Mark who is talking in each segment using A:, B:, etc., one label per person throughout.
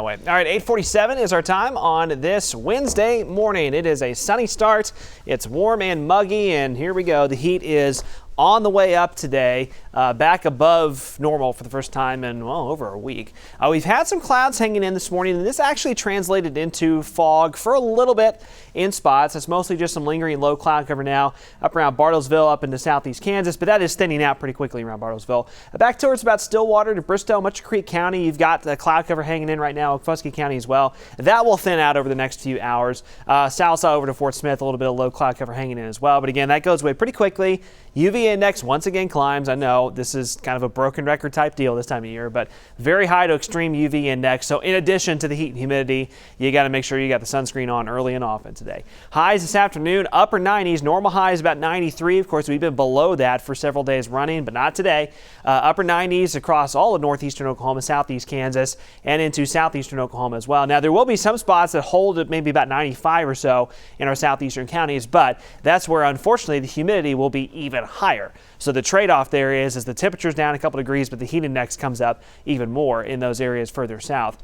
A: All right, 8:47 is our time on this Wednesday morning. It is a sunny start. It's warm and muggy, and here we go. The heat is on the way up today, back above normal for the first time in, well, over a week. We've had some clouds hanging in this morning, and this actually translated into fog for a little bit in spots. It's mostly just some lingering low cloud cover now up around Bartlesville, up into southeast Kansas, but that is thinning out pretty quickly around Bartlesville. Back towards about Stillwater to Bristow, Much Creek County, you've got the cloud cover hanging in right now, Okfuskee County as well. That will thin out over the next few hours. South over to Fort Smith, a little bit of low cloud cover hanging in as well, but again, that goes away pretty quickly. UV index once again climbs. I know this is kind of a broken record type deal this time of year, but very high to extreme UV index. So in addition to the heat and humidity, you got to make sure you got the sunscreen on early and often today. Highs this afternoon, upper 90s. Normal high is about 93. Of course, we've been below that for several days running, but not today. Upper 90s across all of northeastern Oklahoma, southeast Kansas, and into southeastern Oklahoma as well. Now, there will be some spots that hold at maybe about 95 or so in our southeastern counties, but that's where, unfortunately, the humidity will be even higher. So the trade-off there is the temperature's down a couple degrees, but the heat index comes up even more in those areas further south.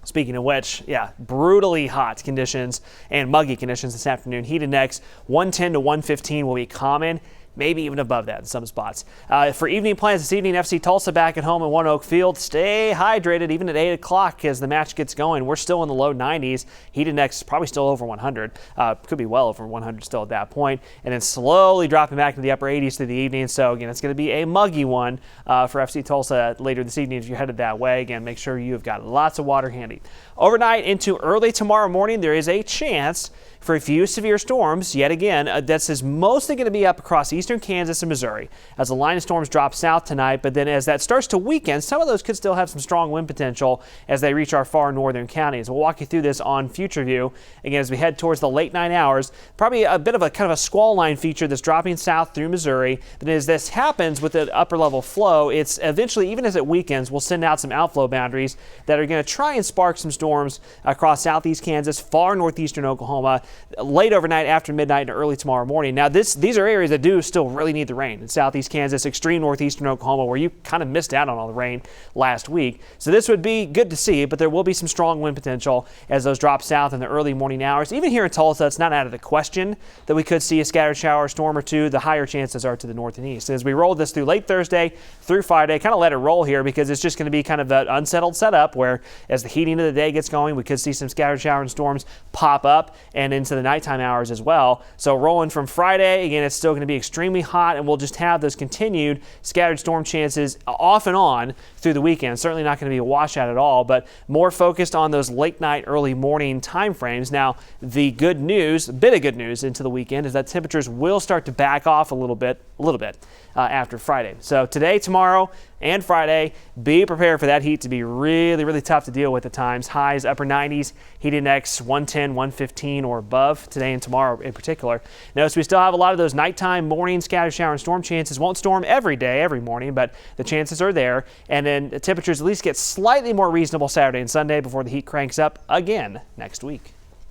A: Speaking of which, yeah, brutally hot conditions and muggy conditions this afternoon. Heat index 110 to 115 will be common, maybe even above that in some spots. For evening plans this evening, FC Tulsa back at home at One Oak Field. Stay hydrated even at 8 o'clock as the match gets going. We're still in the low 90s. Heat index is probably still over 100. Could be well over 100 still at that point. And then slowly dropping back into the upper 80s through the evening. So again, it's going to be a muggy one for FC Tulsa later this evening if you're headed that way. Again, make sure you've got lots of water handy. Overnight into early tomorrow morning, there is a chance for a few severe storms. Yet again, this is mostly going to be up across eastern Kansas and Missouri as the line of storms drop south tonight. But then as that starts to weaken, some of those could still have some strong wind potential as they reach our far northern counties. We'll walk you through this on Future View. Again, as we head towards the late night hours, probably a bit of a kind of a squall line feature that's dropping south through Missouri. But as this happens with the upper level flow, it's eventually, even as it weakens, we'll send out some outflow boundaries that are going to try and spark some storms across southeast Kansas, far northeastern Oklahoma, late overnight, after midnight, and early tomorrow morning. Now, these are areas that do still really need the rain. In southeast Kansas, extreme northeastern Oklahoma, where you kind of missed out on all the rain last week. So this would be good to see, but there will be some strong wind potential as those drop south in the early morning hours. Even here in Tulsa, it's not out of the question that we could see a scattered shower storm or two. The higher chances are to the north and east. As we roll this through late Thursday through Friday, kind of let it roll here because it's just going to be kind of that unsettled setup where as the heating of the day gets going, we could see some scattered shower and storms pop up and into the nighttime hours as well. So rolling from Friday, again, it's still going to be extremely hot, and we'll just have those continued scattered storm chances off and on through the weekend. Certainly not going to be a washout at all, but more focused on those late night, early morning time frames. Now, the good news, a bit of good news into the weekend is that temperatures will start to back off a little bit after Friday. So today, tomorrow, and Friday, be prepared for that heat to be really, really tough to deal with at times. Highs upper 90s, heat index 110, 115 or above today and tomorrow in particular. Notice we still have a lot of those nighttime, morning scattered shower and storm chances. Won't storm every day, every morning, but the chances are there. And then the temperatures at least get slightly more reasonable Saturday and Sunday before the heat cranks up again next week.